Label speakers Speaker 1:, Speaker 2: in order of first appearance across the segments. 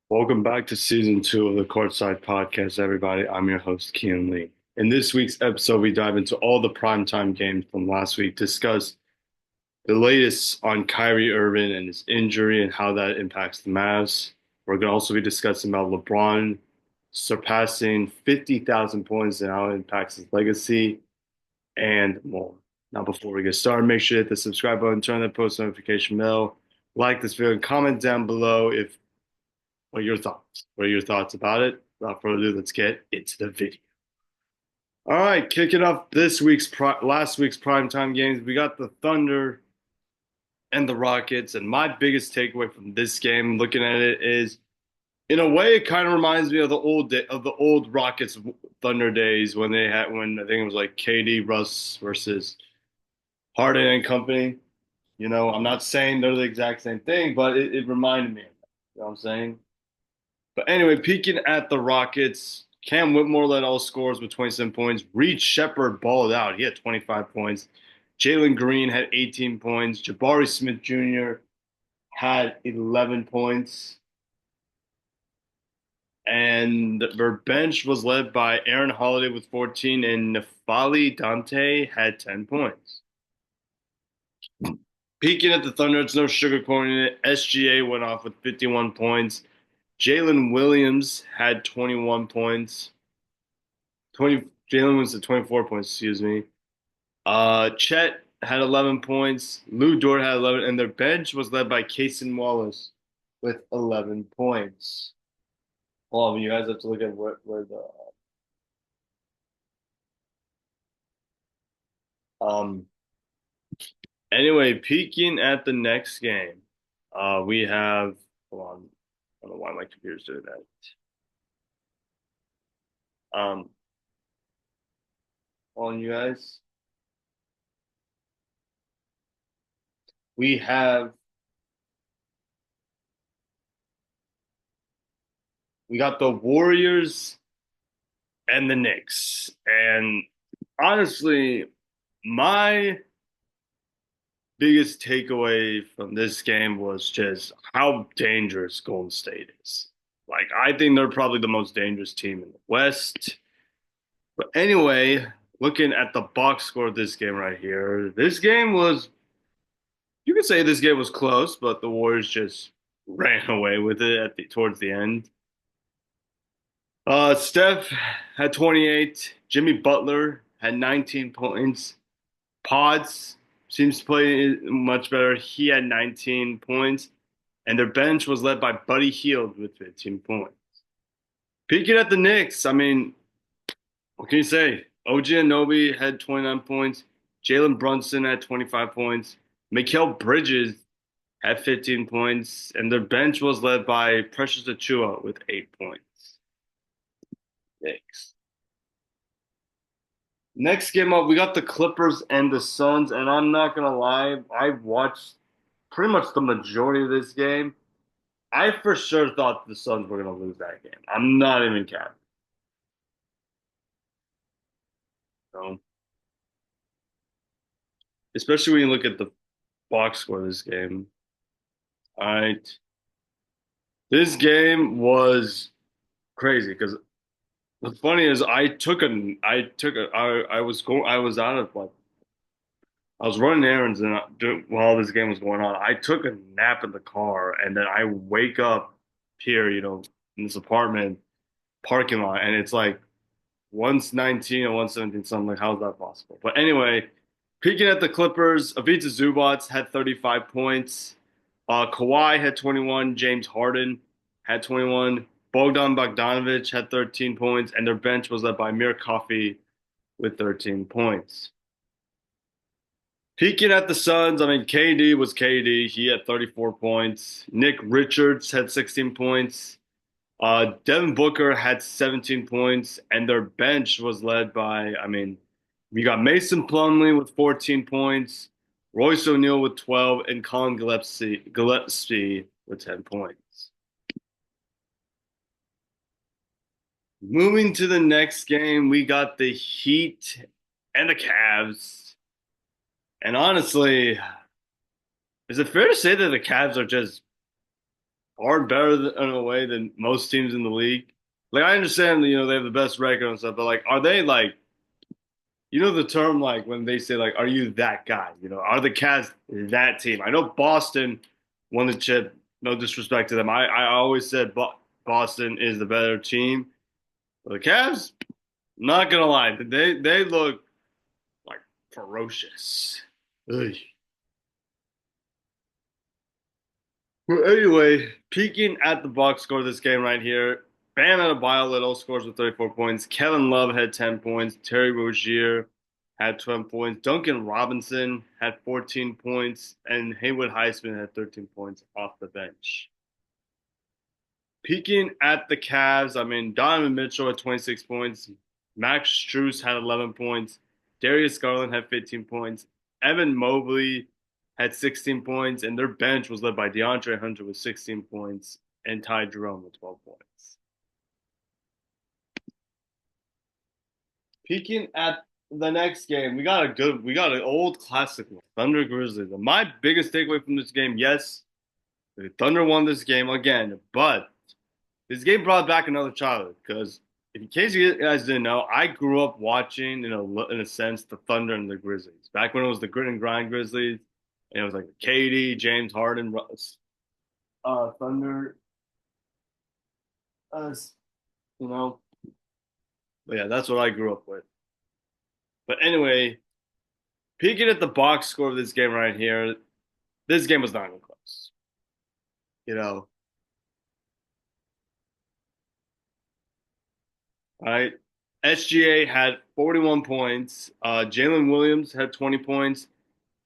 Speaker 1: Welcome back to season two of the Courtside Podcast, everybody. I'm your host, Kian Lee. In this week's episode, we dive into all the primetime games from last week, discuss the latest on Kyrie Irving and his injury and how that impacts the Mavs. We're going to also be discussing about LeBron surpassing 50,000 points and how it impacts his legacy and more. Now, before we get started, make sure to hit the subscribe button, turn on the post notification bell, like this video, and comment down below if what are your thoughts? What are your thoughts about it? Without further ado, let's get into the video. All right, kicking off last week's primetime games, we got the Thunder and the Rockets. And my biggest takeaway from this game, looking at it, is in a way it kind of reminds me of the old Rockets Thunder days when I think it was like KD, Russ versus Harden and company. I'm not saying they're the exact same thing, but it reminded me of that. You know what I'm saying? But anyway, peeking at the Rockets, Cam Whitmore led all scores with 27 points. Reed Shepherd balled out. He had 25 points. Jalen Green had 18 points. Jabari Smith Jr. had 11 points. And their bench was led by Aaron Holiday with 14, and Nafali Dante had 10 points. Peeking at the Thunder, it's no sugarcoating it. SGA went off with 51 points. Jalen Williams had 21 points. 20 Jalen was at 24 points, excuse me. Chet had 11 points. Lou Dort had 11, and their bench was led by Cason Wallace with 11 points. Hold on, you guys have to look at where the um. Anyway, peeking at the next game, we have. Hold on, I don't know why my computer's doing that. Hold on, you guys. We have we got the Warriors and the Knicks, and honestly, my biggest takeaway from this game was just how dangerous Golden State is. Like, I think they're probably the most dangerous team in the West. But anyway, looking at the box score of this game right here, you could say this game was close, but the Warriors just ran away with it towards the end. Steph had 28. Jimmy Butler had 19 points. Pods seems to play much better. He had 19 points, and their bench was led by Buddy Hield with 15 points. Peeking at the Knicks, I mean, what can you say? OG Anunoby had 29 points. Jalen Brunson had 25 points. Mikal Bridges had 15 points, and their bench was led by Precious Achiuwa with 8 points. Knicks. Next game up, we got the Clippers and the Suns, and I'm not gonna lie, I watched pretty much the majority of this game. I for sure thought the Suns were gonna lose that game. I'm not even capping. So, especially when you look at the box score of this game. All right, this game was crazy because what's funny is I was out of like I was running errands and while this game was going on, I took a nap in the car and then I wake up here, in this apartment parking lot, and it's like 119 or 117 something. Like, how's that possible? But anyway, peeking at the Clippers, Ivica Zubac had 35 points. Kawhi had 21. James Harden had 21. Bogdan Bogdanovic had 13 points, and their bench was led by Amir Coffey with 13 points. Peeking at the Suns, I mean, KD was KD. He had 34 points. Nick Richards had 16 points. Devin Booker had 17 points, and their bench was led by, I mean, we got Mason Plumlee with 14 points, Royce O'Neal with 12, and Colin Gillespie with 10 points. Moving to the next game, we got the Heat and the Cavs. And honestly, is it fair to say that the Cavs are just are better in a way than most teams in the league. Like I understand, they have the best record and stuff, but like, are they like, the term like when they say like, are you that guy? Are the Cavs that team? I know Boston won the chip. No disrespect to them. I always said Boston is the better team. But the Cavs, not gonna lie, they look like ferocious. Ugh. Well, anyway, peeking at the box score of this game right here, Bam Adebayo led all scores with 34 points. Kevin Love had 10 points. Terry Rozier had 12 points. Duncan Robinson had 14 points. And Haywood Highsmith had 13 points off the bench. Peeking at the Cavs, Donovan Mitchell had 26 points. Max Strus had 11 points. Darius Garland had 15 points. Evan Mobley had 16 points, and their bench was led by DeAndre Hunter with 16 points and Ty Jerome with 12 points. Peeking at the next game, we got an old classic one, Thunder Grizzlies. And my biggest takeaway from this game, yes, the Thunder won this game again, but this game brought back another childhood because, in case you guys didn't know, I grew up watching, in a sense, the Thunder and the Grizzlies. Back when it was the grit and grind Grizzlies, and it was like KD, James Harden, Thunder, us, you know. But yeah, that's what I grew up with. But anyway, peeking at the box score of this game right here, this game was not even close. You know, all right. SGA had 41 points. Jalen Williams had 20 points.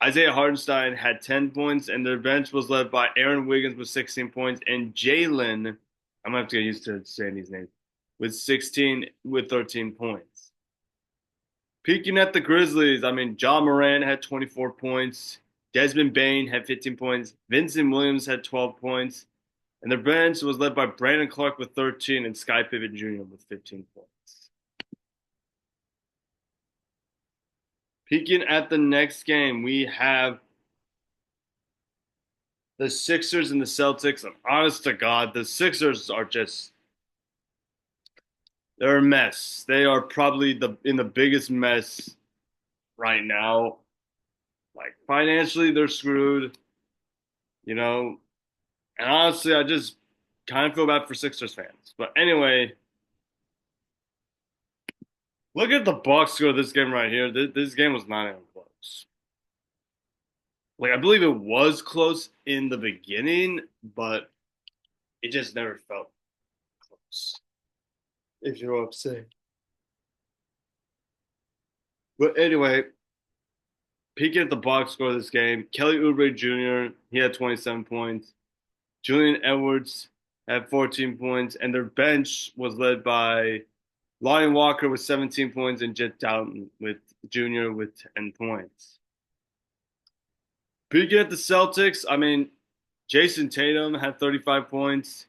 Speaker 1: Isaiah Hartenstein had 10 points, and their bench was led by Aaron Wiggins with 16 points, and Jalen, I'm gonna have to get used to saying these names, with 16 with 13 points. Peeking at the Grizzlies, John Moran had 24 points, Desmond Bane had 15 points, Vincent Williams had 12 points, and their bench was led by Brandon Clark with 13 and Sky Pippen Jr. with 15 points. Peeking at the next game, we have the Sixers and the Celtics. And honest to God, the Sixers are just they're a mess. They are probably in the biggest mess right now. Like financially, they're screwed, you know. And honestly, I just kind of feel bad for Sixers fans. But anyway, look at the box score of this game right here. This game was not even close. Like I believe it was close in the beginning, but it just never felt close. If you know what I'm saying. But anyway, peeking at the box score of this game, Kelly Oubre Jr. He had 27 points. Julian Edwards had 14 points, and their bench was led by Lonnie Walker with 17 points and Jet Dowden with Jr. with 10 points. Peeking at the Celtics, Jason Tatum had 35 points.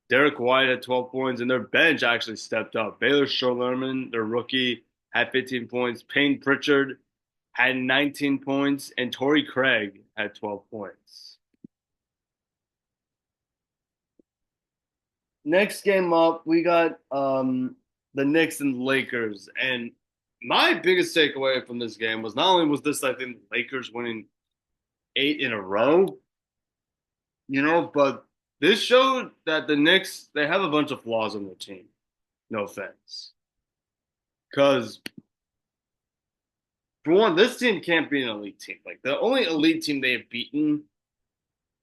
Speaker 1: Derek White had 12 points, and their bench actually stepped up. Baylor Sherlerman, their rookie, had 15 points. Payne Pritchard had 19 points, and Torrey Craig had 12 points. Next game up, we got the Knicks and the Lakers. And my biggest takeaway from this game was not only was this, I think, Lakers winning 8 in a row, but this showed that the Knicks, they have a bunch of flaws on their team. No offense. Because, for one, this team can't be an elite team. Like, the only elite team they have beaten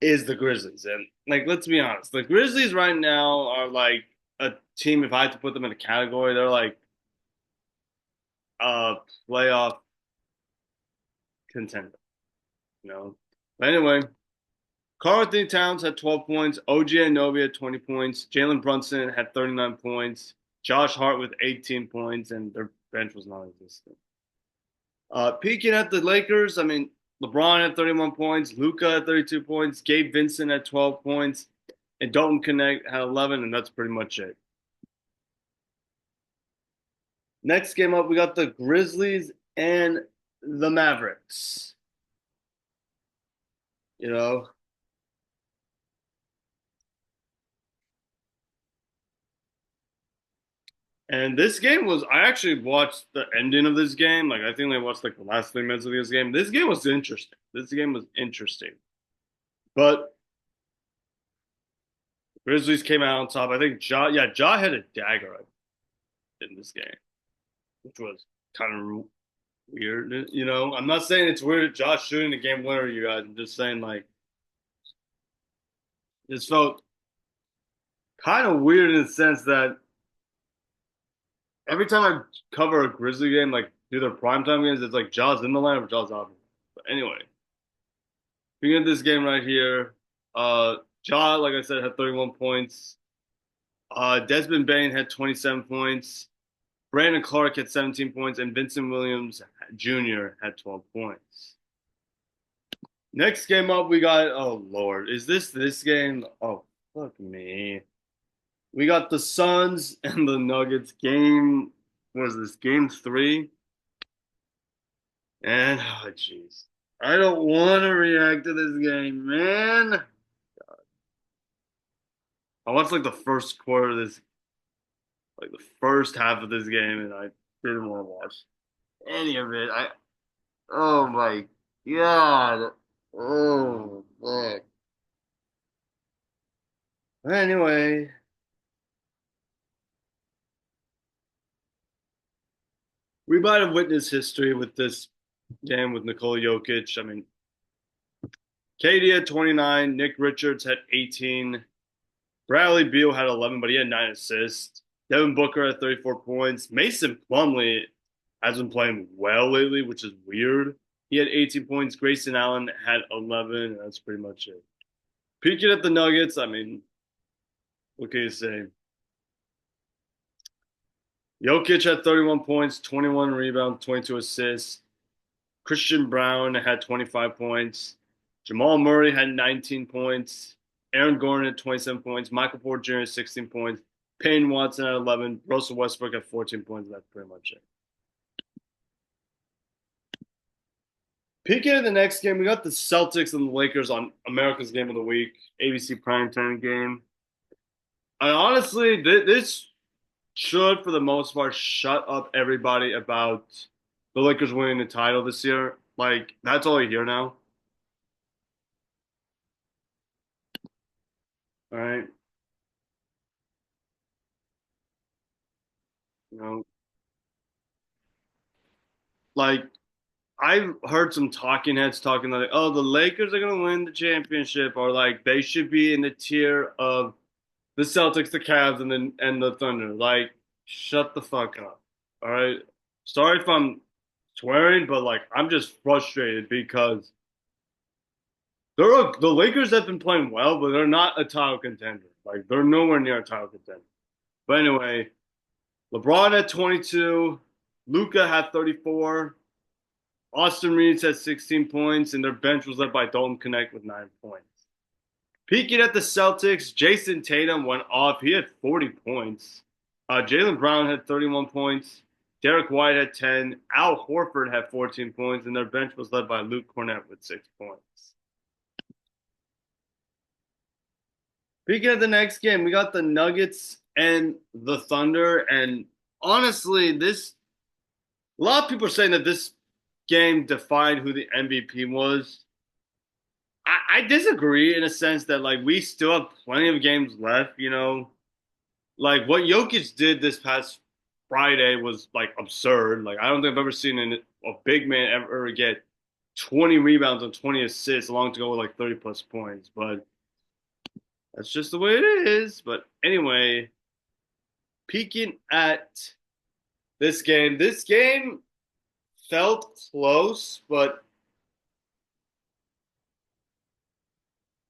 Speaker 1: is the Grizzlies. And, like, let's be honest. The Grizzlies right now are, like, a team, if I had to put them in a category, they're, like, a playoff contender, But anyway, Karl-Anthony Towns had 12 points. OG Anunoby had 20 points. Jalen Brunson had 39 points. Josh Hart with 18 points, and their bench was non-existent. Peeking at the Lakers, LeBron had 31 points. Luka had 32 points. Gabe Vincent had 12 points. And Dalton Connect had 11, and that's pretty much it. Next game up, we got the Grizzlies and the Mavericks. And this game was, I actually watched the ending of this game. Like, I think I watched like the last 3 minutes of this game. This game was interesting. This game was interesting. But Grizzlies came out on top. I think Ja had a dagger in this game, which was kind of weird. I'm not saying it's weird that Josh shooting the game winner, you guys. I'm just saying, like, this felt kind of weird in the sense that every time I cover a Grizzly game, like do their primetime games, it's like Ja's in the lineup or Ja's out. But anyway, looking at this game right here, Ja, like I said, had 31 points. Desmond Bane had 27 points. Brandon Clark had 17 points, and Vincent Williams Jr. had 12 points. Next game up, we got, oh Lord, is this game? Oh, fuck me. We got the Suns and the Nuggets game. What is this? Game three? And oh jeez. I don't want to react to this game, man. I watched like the first quarter of this, like the first half of this game, and I didn't want to watch any of it. Oh my God. Oh, fuck. Anyway, we might have witnessed history with this game with Nikola Jokic. I mean, KD had 29, Nick Richards had 18, Bradley Beal had 11, but he had 9 assists. Devin Booker had 34 points. Mason Plumlee has been playing well lately, which is weird. He had 18 points. Grayson Allen had 11. And that's pretty much it. Peeking at the Nuggets, I mean, what can you say? Jokic had 31 points, 21 rebounds, 22 assists. Christian Brown had 25 points. Jamal Murray had 19 points. Aaron Gordon had 27 points. Michael Porter Jr. had 16 points. Payne Watson had 11. Russell Westbrook had 14 points. That's pretty much it. Peeking at the next game, we got the Celtics and the Lakers on America's Game of the Week, ABC primetime game. And honestly, this should, for the most part, shut up everybody about the Lakers winning the title this year. Like, that's all you hear now. All right. You know, like, I've heard some talking heads talking like, oh, the Lakers are going to win the championship, or like they should be in the tier of the Celtics, the Cavs, and the Thunder. Like, shut the fuck up. All right. Sorry if I'm swearing, but like I'm just frustrated because the Lakers have been playing well, but they're not a title contender. Like they're nowhere near a title contender. But anyway, LeBron had 22, Luka had 34, Austin Reeves had 16 points, and their bench was led by Dalton Connect with 9 points. Peeking at the Celtics, Jason Tatum went off. He had 40 points. Jaylen Brown had 31 points. Derek White had 10. Al Horford had 14 points, and their bench was led by Luke Cornett with 6 points. Speaking of the next game, we got the Nuggets and the Thunder. And honestly, a lot of people are saying that this game defined who the MVP was. I disagree in a sense that like we still have plenty of games left, Like what Jokic did this past Friday was like absurd. Like I don't think I've ever seen a big man ever get 20 rebounds and 20 assists along to go with like 30 plus points. But that's just the way it is. But anyway, peeking at this game felt close, but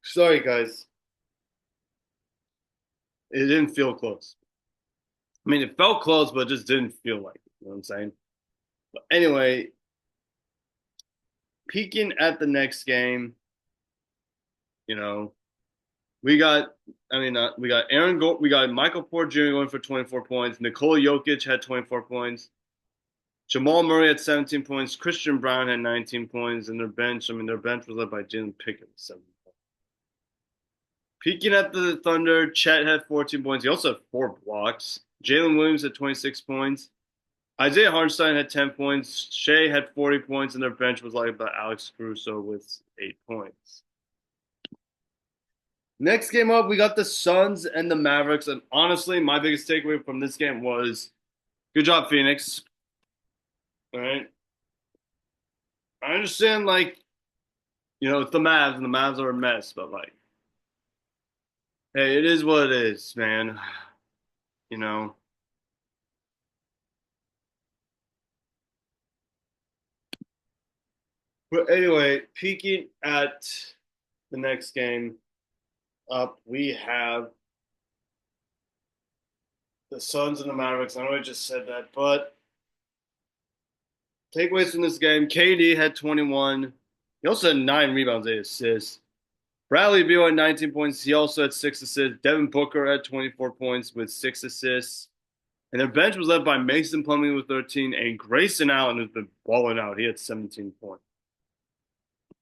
Speaker 1: sorry guys, it didn't feel close. I mean, it felt close, but it just didn't feel like it. You know what I'm saying? But anyway, peeking at the next game, you know, we got, we got we got Michael Porter Jr. going for 24 points. Nikola Jokic had 24 points. Jamal Murray had 17 points. Christian Brown had 19 points. And their bench was led by Jalen Pickett with 7 points. Peeking at the Thunder, Chet had 14 points. He also had 4 blocks. Jalen Williams had 26 points. Isaiah Hartenstein had 10 points. Shea had 40 points, and their bench was led by Alex Caruso with 8 points. Next game up, we got the Suns and the Mavericks. And honestly, my biggest takeaway from this game was good job, Phoenix. All right. I understand, like, it's the Mavs, and the Mavs are a mess, but, like, hey, it is what it is, man. You know. But anyway, peeking at the next game up, we have the Suns and the Mavericks. I know I just said that, but takeaways from this game: KD had 21. He also had 9 rebounds, 8 assists. Bradley Beal had 19 points. He also had 6 assists. Devin Booker had 24 points with 6 assists. And their bench was led by Mason Plumlee with 13 and Grayson Allen, who's been balling out. He had 17 points.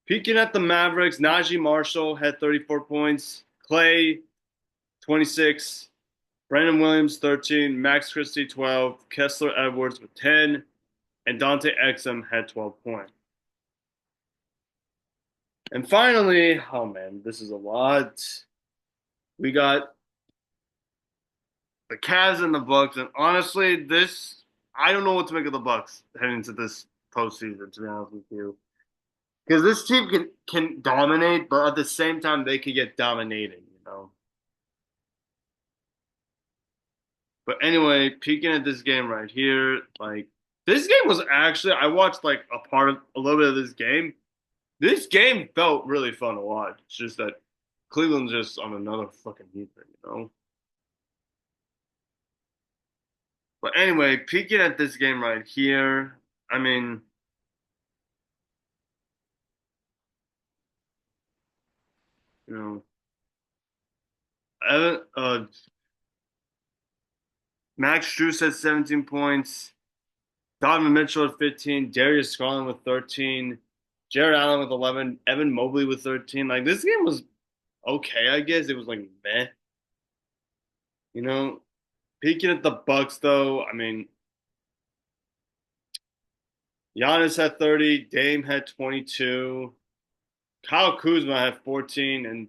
Speaker 1: Peeking at the Mavericks, Najee Marshall had 34 points. Clay, 26. Brandon Williams, 13. Max Christie, 12. Kessler Edwards with 10. And Dante Exum had 12 points. And finally, oh man, this is a lot. We got the Cavs and the Bucks, and honestly, I don't know what to make of the Bucks heading into this postseason. To be honest with you, because this team can dominate, but at the same time, they could get dominated. But anyway, peeking at this game right here, like this game was actually I watched like a little bit of this game. This game felt really fun to watch. It's just that Cleveland's just on another fucking heater. But anyway, peeking at this game right here, I mean, you know, Evan, Max Strus had 17 points, Donovan Mitchell at 15, Darius Garland with 13, Jared Allen with 11, Evan Mobley with 13. Like this game was okay, I guess. It was like meh. You know, peeking at the Bucks though, I mean, Giannis had 30, Dame had 22, Kyle Kuzma had 14, and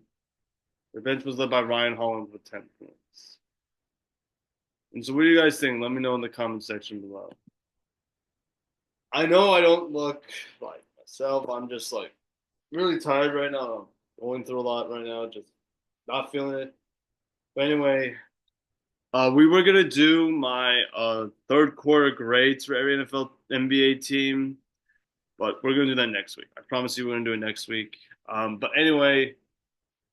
Speaker 1: the bench was led by Ryan Hollins with 10 points. And so, what do you guys think? Let me know in the comment section below. I know I don't look like myself. I'm just like really tired right now. I'm going through a lot right now. Just not feeling it. But anyway, we were gonna do my third quarter grades for every NFL NBA team, but we're gonna do that next week. I promise you, we're gonna do it next week. But anyway,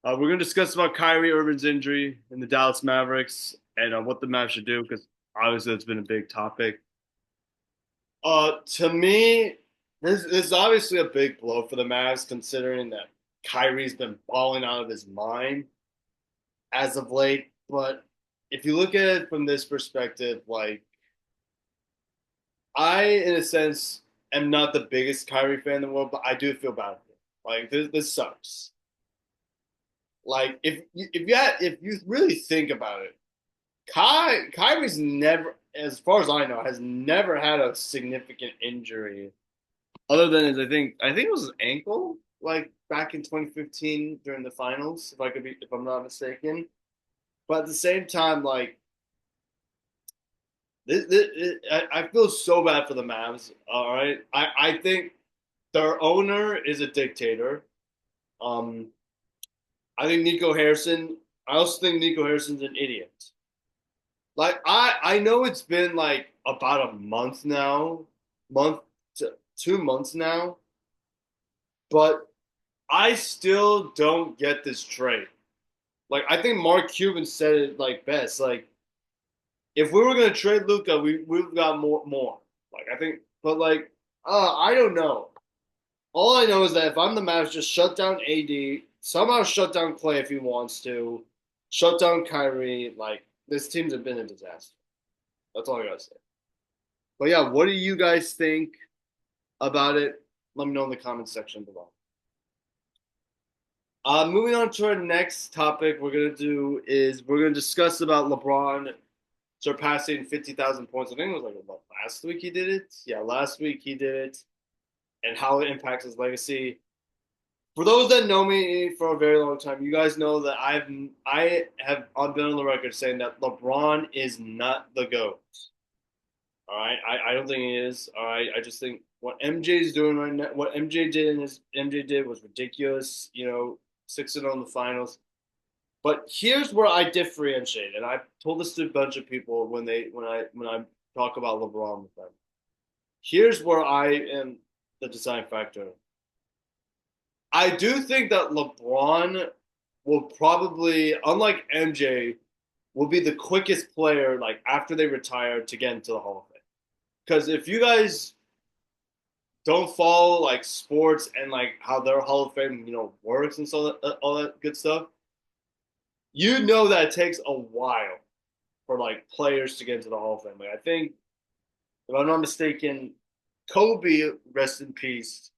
Speaker 1: we're gonna discuss about Kyrie Irving's injury in the Dallas Mavericks and what the Mavs should do because obviously that's been a big topic. To me, this is obviously a big blow for the Mavs, considering that Kyrie's been balling out of his mind as of late. But if you look at it from this perspective, like I, in a sense, am not the biggest Kyrie fan in the world, but I do feel bad for him. Like this sucks. Like if you really think about it, Kyrie's never, as far as I know, has never had a significant injury other than his, I think it was his ankle, like back in 2015 during the finals, if I'm not mistaken. But at the same time, like I feel so bad for the Mavs. All right, I think their owner is a dictator. Um, I think Nico Harrison. I also think Nico Harrison's an idiot. Like I know it's been like about a month now, month to 2 months now, but I still don't get this trade. Like I think Mark Cuban said it like best. Like if we were gonna trade Luca, we've got more. Like I think, but like I don't know. All I know is that if I'm the Mavs, just shut down AD, somehow shut down Clay if he wants to, shut down Kyrie. Like this team's been a disaster. That's all I gotta say. But yeah, what do you guys think about it? Let me know in the comments section below. Moving on to our next topic, we're gonna discuss about LeBron surpassing 50,000 points. I think it was like last week he did it. Yeah, last week he did it, and how it impacts his legacy. For those that know me for a very long time, you guys know that I have been on the record saying that LeBron is not the GOAT. All right, I don't think he is. All right, I just think what MJ is doing right now, what MJ did and his MJ did was ridiculous. 6-0 in the finals. But here's where I differentiate, and I've told this to a bunch of people when I talk about LeBron with them. Here's where I am the design factor. I do think that LeBron will probably, unlike MJ, will be the quickest player like after they retire to get into the Hall of Fame. Because if you guys don't follow like sports and like how their Hall of Fame works and so all that good stuff, you know that it takes a while for like players to get into the Hall of Fame. Like I think, if I'm not mistaken, Kobe, rest in peace,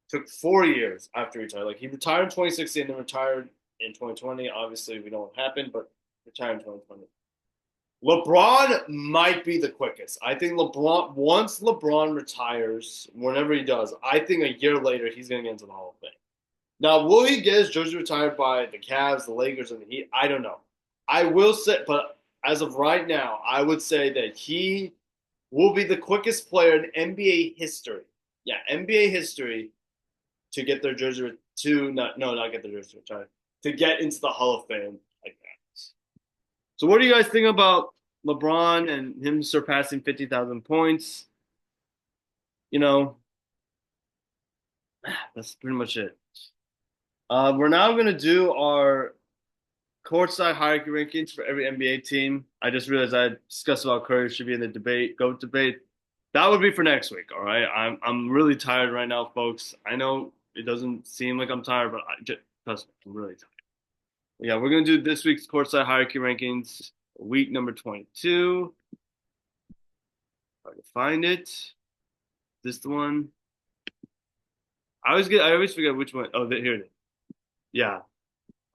Speaker 1: took 4 years after he retired. Like he retired in 2016 and retired in 2020. Obviously, we know what happened, but retired in 2020. LeBron might be the quickest. I think once LeBron retires, whenever he does, I think a year later he's going to get into the Hall of Fame. Now, will he get his jersey retired by the Cavs, the Lakers, and the Heat? I don't know. I will say, but as of right now, I would say that he will be the quickest player in NBA history. Yeah, NBA history to get their jersey not get their jersey retired, to get into the Hall of Fame like that. So what do you guys think about LeBron and him surpassing 50,000 points? That's pretty much it. We're now going to do our courtside hierarchy rankings for every NBA team. I just realized I discussed about Curry should be in the GOAT debate. That would be for next week, all right? I'm really tired right now, folks. I know it doesn't seem like I'm tired, but trust me, I'm really tired. Yeah, we're going to do this week's courtside hierarchy rankings, week number 22. If I can find it. This the one? I always forget which one. Oh, here it is. Yeah.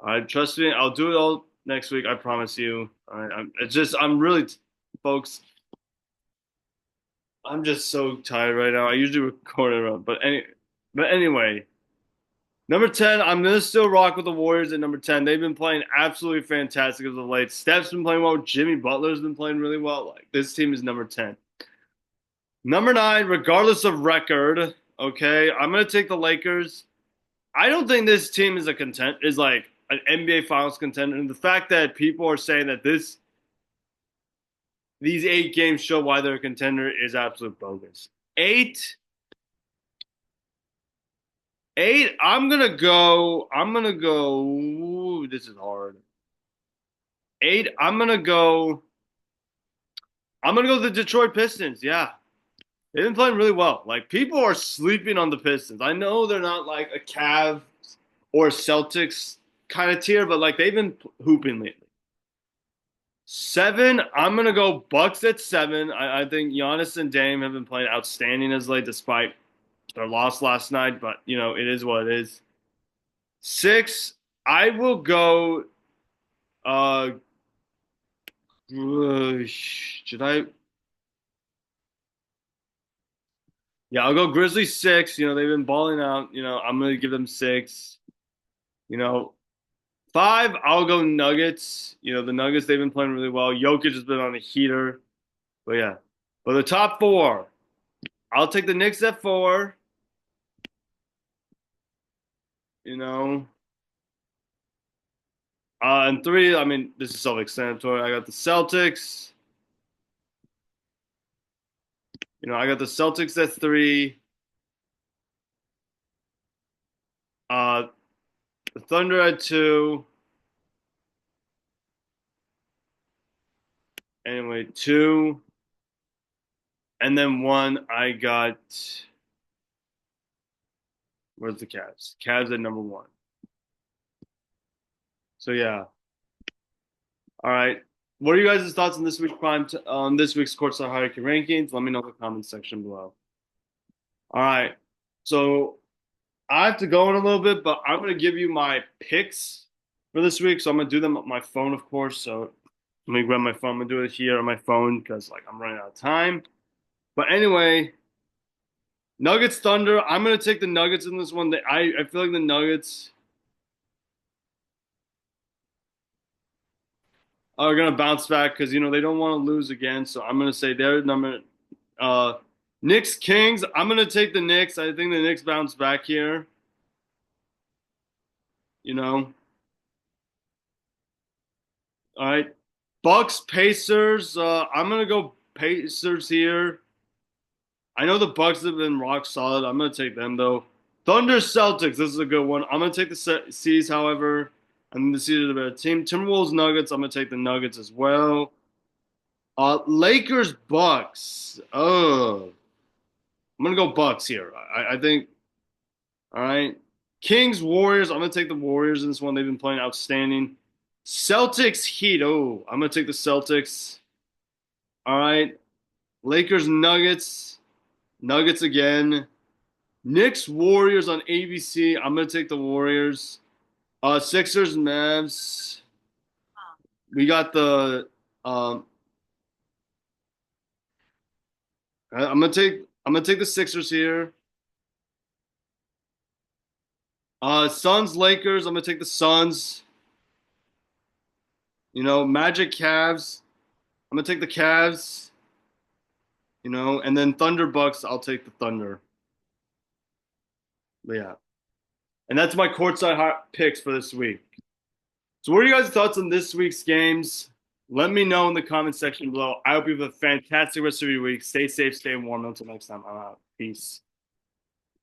Speaker 1: All right, trust me, I'll do it all next week. I promise you. All right, I'm really, folks. I'm just so tired right now. I usually record it, but anyway, number 10. I'm gonna still rock with the Warriors at number 10. They've been playing absolutely fantastic as of late. Steph's been playing well. Jimmy Butler's been playing really well. Like this team is number 10. Number 9, regardless of record. Okay, I'm gonna take the Lakers. I don't think this team is like an NBA Finals contender. And the fact that people are saying that these 8 games show why they're a contender is absolute bogus. 8. I'm gonna go. Ooh, this is hard. 8. I'm gonna go. The Detroit Pistons. Yeah, they've been playing really well. Like people are sleeping on the Pistons. I know they're not like a Cavs or Celtics kind of tier, but like they've been hooping lately. 7, I'm gonna go Bucks at 7. I think Giannis and Dame have been playing outstanding as late, despite their loss last night. But it is what it is. 6, I will go. Should I? Yeah, I'll go Grizzlies 6. They've been balling out. I'm gonna give them 6. 5, I'll go Nuggets. The Nuggets, they've been playing really well. Jokic has been on a heater. But yeah. But the top 4, I'll take the Knicks at 4. And 3, I mean, this is self-explanatory. I got the Celtics. I got the Celtics at 3. The Thunder at 2. Anyway, 2. And then 1, I got. Where's the Cavs? Cavs at number 1. So yeah. All right. What are you guys' thoughts on this week's courtside hierarchy rankings? Let me know in the comments section below. All right. So I have to go in a little bit, but I'm going to give you my picks for this week. So I'm going to do them on my phone, of course. So Let me grab my phone. I'm gonna do it here on my phone because like I'm running out of time. But anyway, Nuggets Thunder. I'm gonna take the Nuggets in this one. I feel like the Nuggets are gonna bounce back because they don't want to lose again. So I'm gonna say they're number uh Knicks Kings. I'm gonna take the Knicks. I think the Knicks bounce back here. You know. All right. Bucks Pacers. I'm gonna go Pacers here. I know the Bucks have been rock solid. I'm gonna take them though. Thunder Celtics. This is a good one. I'm gonna take the C's. However, I think the C's are the better team. Timberwolves Nuggets. I'm gonna take the Nuggets as well. Lakers Bucks. Oh, I'm gonna go Bucks here. I think. All right. Kings Warriors. I'm gonna take the Warriors in this one. They've been playing outstanding. Celtics Heat. Oh, I'm gonna take the Celtics. All right. Lakers Nuggets. Nuggets again. Knicks Warriors on ABC. I'm gonna take the Warriors. Sixers Mavs. We got the um I'm gonna take the Sixers here. Suns Lakers. I'm gonna take the Suns. Magic Cavs. I'm gonna take the Cavs. And then Thunder Bucks. I'll take the Thunder. But yeah, and that's my courtside hot picks for this week. So, what are you guys' thoughts on this week's games? Let me know in the comment section below. I hope you have a fantastic rest of your week. Stay safe, stay warm. Until next time, I'm out. Peace.